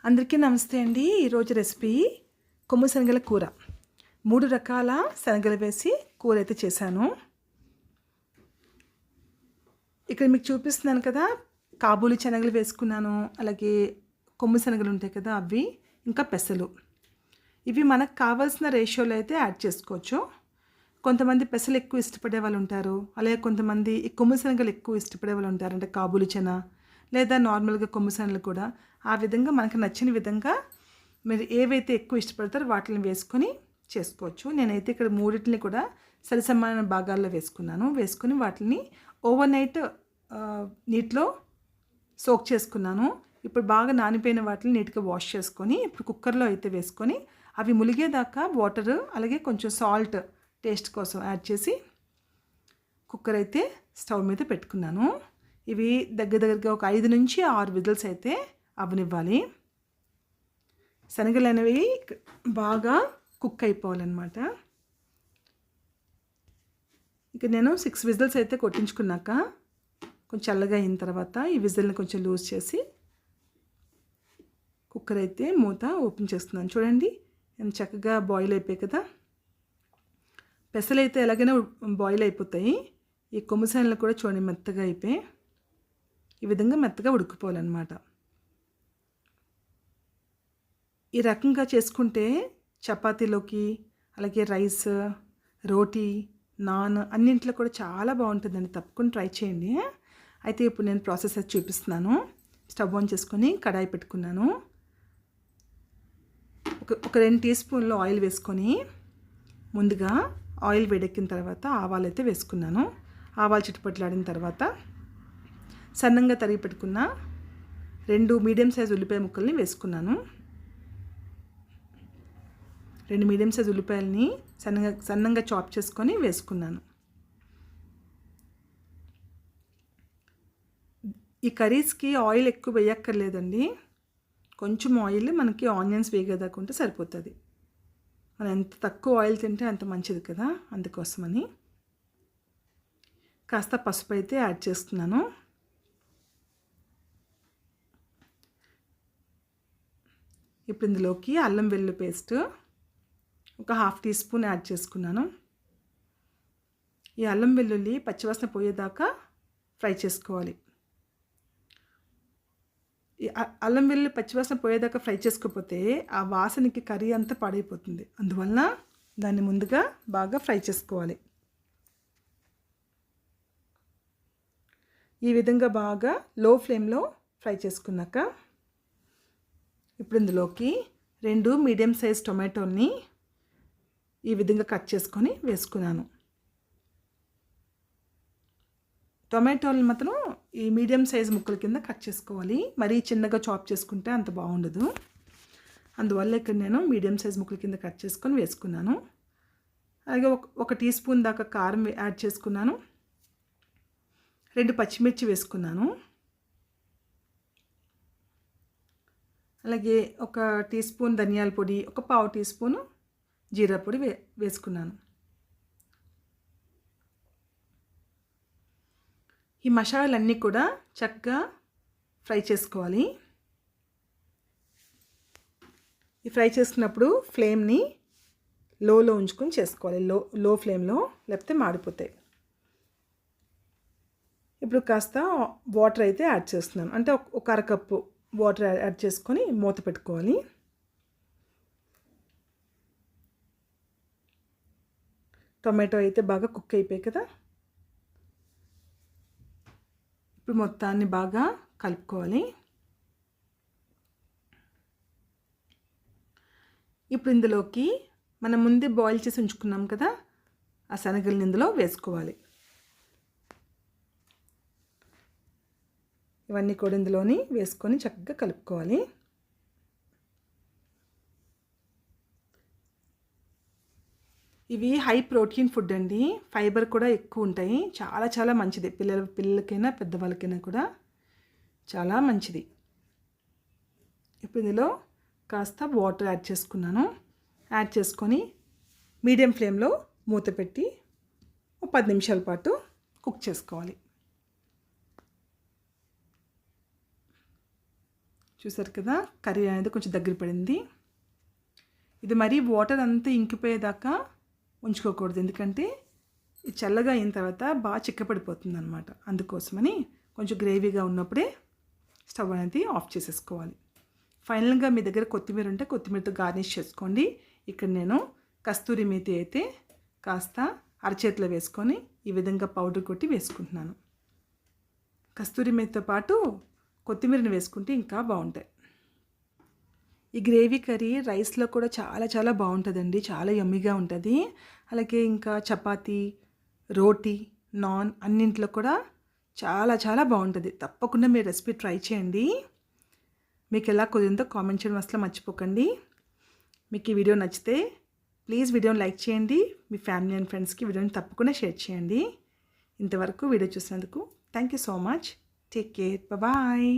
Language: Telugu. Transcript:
అందరికీ నమస్తే అండి. ఈరోజు రెసిపీ కొమ్ము శనగల కూర. 3 రకాల శనగలు వేసి కూర అయితే చేశాను. ఇక్కడ మీకు చూపిస్తున్నాను కదా, కాబూలి శనగలు వేసుకున్నాను, అలాగే కొమ్ము శనగలు ఉంటాయి కదా అవి, ఇంకా పెసలు. ఇవి మనకు కావాల్సిన రేషియోలో అయితే యాడ్ చేసుకోవచ్చు. కొంతమంది పెసలు ఎక్కువ ఇష్టపడే వాళ్ళు ఉంటారు, అలాగే కొంతమంది ఈ కొమ్ము శనగలు ఎక్కువ ఇష్టపడే వాళ్ళు ఉంటారు. అంటే కాబూలి చెన లేదా నార్మల్గా కొమ్ము శనగలు కూడా ఆ విధంగా మనకు నచ్చిన విధంగా మీరు ఏవైతే ఎక్కువ ఇష్టపడతారో వాటిని వేసుకొని చేసుకోవచ్చు. నేనైతే ఇక్కడ మూడింటిని కూడా సరిసమాన భాగాల్లో వేసుకుని వాటిని ఓవర్ నైట్ నీటిలో సోక్ చేసుకున్నాను. ఇప్పుడు బాగా నానిపోయిన వాటిని నీట్గా వాష్ చేసుకొని ఇప్పుడు కుక్కర్లో అయితే వేసుకొని అవి ములిగేదాకా వాటర్ అలాగే కొంచెం సాల్ట్ టేస్ట్ కోసం యాడ్ చేసి కుక్కర్ అయితే స్టవ్ మీద పెట్టుకున్నాను. ఇవి దగ్గరగా ఒక 5 నుంచి 6 విజిల్స్ అయితే అవనివ్వాలి. శనగలు అనేవి బాగా కుక్ అయిపోవాలన్నమాట. ఇక నేను 6 విజిల్స్ అయితే కొట్టించుకున్నాక కొంచెం చల్లగా అయిన తర్వాత ఈ విజిల్ని కొంచెం లూజ్ చేసి కుక్కర్ అయితే మూత ఓపెన్ చేస్తున్నాను. చూడండి ఎంత చక్కగా బాయిల్ అయిపోయాయి కదా. పెసలు అయితే ఎలాగైనా బాయిల్ అయిపోతాయి. ఈ కొమ్ము శనగలు కూడా చూడండి మెత్తగా అయిపోయి ఈ విధంగా మెత్తగా ఉడికిపోవాలన్నమాట. ఈ రకంగా చేసుకుంటే చపాతీలోకి అలాగే రైస్, రోటీ, నాన్ అన్నింటిలో కూడా చాలా బాగుంటుందండి. తప్పకుండా ట్రై చేయండి. అయితే ఇప్పుడు నేను ప్రాసెస్ అది చూపిస్తున్నాను. స్టవ్ ఆన్ చేసుకొని కడాయి పెట్టుకున్నాను. ఒక 2 టీ స్పూన్లు ఆయిల్ వేసుకొని ముందుగా ఆయిల్ వేడెక్కిన తర్వాత ఆవాలు అయితే వేసుకున్నాను. ఆవాలు చిట్టుపట్లాడిన తర్వాత సన్నంగా తరిగి పెట్టుకున్న 2 మీడియం సైజ్ ఉల్లిపాయ ముక్కల్ని వేసుకున్నాను. 2 మీడియం సైజ్ ఉల్లిపాయలని సన్నంగా చాప్ చేసుకొని వేసుకున్నాను. ఈ కర్రీస్కి ఆయిల్ ఎక్కువ వేయక్కర్లేదండి. కొంచెం ఆయిల్ మనకి ఆనియన్స్ వేగేదాకా ఉంటే సరిపోతుంది. మనం ఎంత తక్కువ ఆయిల్ తింటే అంత మంచిది కదా, అందుకోసమని కాస్త పసుపు అయితే యాడ్ చేస్తున్నాను. ఇప్పుడు ఇందులోకి అల్లం వెల్లుల్లి పేస్ట్ ఒక 1/2 టీ స్పూన్ యాడ్ చేసుకున్నాను. ఈ అల్లం వెల్లుల్లి పచ్చివాసన పోయేదాకా ఫ్రై చేసుకోవాలి. ఈ అల్లం వెల్లుల్లి పచ్చివాసన పోయేదాకా ఫ్రై చేసుకోకపోతే ఆ వాసనకి కర్రీ అంతా పాడైపోతుంది. అందువలన దాన్ని ముందుగా బాగా ఫ్రై చేసుకోవాలి. ఈ విధంగా బాగా లో ఫ్లేమ్లో ఫ్రై చేసుకున్నాక ఇప్పుడు ఇందులోకి 2 మీడియం సైజ్ టొమాటోని ఈ విధంగా కట్ చేసుకొని వేసుకున్నాను. టొమాటోలు మాత్రం ఈ మీడియం సైజ్ ముక్కల కింద కట్ చేసుకోవాలి. మరీ చిన్నగా చాప్ చేసుకుంటే అంత బాగుండదు. అందువల్ల ఇక్కడ నేను మీడియం సైజ్ ముక్కల కింద కట్ చేసుకొని వేసుకున్నాను. అలాగే ఒక టీ స్పూన్ దాకా కారం యాడ్ చేసుకున్నాను. 2 పచ్చిమిర్చి వేసుకున్నాను. అలాగే ఒక టీ స్పూన్ ధనియాల పొడి, ఒక 1/4 టీ స్పూను జీరా పొడి వేసుకున్నాను. ఈ మసాలాలన్నీ కూడా చక్కగా ఫ్రై చేసుకోవాలి. ఈ ఫ్రై చేసుకున్నప్పుడు ఫ్లేమ్ని లోలో ఉంచుకొని చేసుకోవాలి. లో ఫ్లేమ్లో, లేకపోతే మాడిపోతాయి. ఇప్పుడు కాస్త వాటర్ అయితే యాడ్ చేస్తున్నాను. అంటే ఒక అరకప్పు వాటర్ యాడ్ చేసుకొని మూత పెట్టుకోవాలి. టొమాటో అయితే బాగా కుక్ అయిపోయాయి కదా. ఇప్పుడు మొత్తాన్ని బాగా కలుపుకోవాలి. ఇప్పుడు ఇందులోకి మనం ముందే బాయిల్ చేసి ఉంచుకున్నాం కదా ఆ శనగల్ని ఇందులో వేసుకోవాలి. ఇవన్నీ కూడా ఇందులోని వేసుకొని చక్కగా కలుపుకోవాలి. ఇవి హై ప్రోటీన్ ఫుడ్ అండి. ఫైబర్ కూడా ఎక్కువ ఉంటాయి. చాలా చాలా మంచిది. పిల్లలకైనా పెద్దవాళ్ళకైనా కూడా చాలా మంచిది. ఇప్పుడు ఇందులో కాస్త వాటర్ యాడ్ చేసుకున్నాను. యాడ్ చేసుకొని మీడియం ఫ్లేమ్లో మూత పెట్టి 10 నిమిషాల పాటు కుక్ చేసుకోవాలి. చూసారు కదా, కర్రీ అనేది కొంచెం దగ్గర పడింది. ఇది మరీ వాటర్ అంతా ఇంకిపోయేదాకా ఉంచుకోకూడదు, ఎందుకంటే ఇది చల్లగా అయిన తర్వాత బాగా చిక్కపడిపోతుంది అనమాట. అందుకోసమని కొంచెం గ్రేవీగా ఉన్నప్పుడే స్టవ్ అనేది ఆఫ్ చేసేసుకోవాలి. ఫైనల్గా మీ దగ్గర కొత్తిమీర ఉంటే కొత్తిమీరతో గార్నిష్ చేసుకోండి. ఇక్కడ నేను కస్తూరి మేతి అయితే కాస్త అరచేతిలో వేసుకొని ఈ విధంగా పౌడర్ కొట్టి వేసుకుంటున్నాను. కస్తూరి మేతితో పాటు కొత్తిమీరని వేసుకుంటే ఇంకా బాగుంటాయి. ఈ గ్రేవీ కర్రీ రైస్లో కూడా చాలా చాలా బాగుంటుందండి, చాలా యమ్మీగా ఉంటుంది. అలాగే ఇంకా చపాతీ, రోటీ, నాన్ అన్నింట్లో కూడా చాలా చాలా బాగుంటుంది. తప్పకుండా మీరు రెసిపీ ట్రై చేయండి. మీకు ఎలా కుదిరిందో కామెంట్ చేయడం అసలు మర్చిపోకండి. మీకు ఈ వీడియో నచ్చితే ప్లీజ్ వీడియోని లైక్ చేయండి. మీ ఫ్యామిలీ అండ్ ఫ్రెండ్స్కి వీడియోని తప్పకుండా షేర్ చేయండి. ఇంతవరకు వీడియో చూసినందుకు thank you so much. Take care. Bye.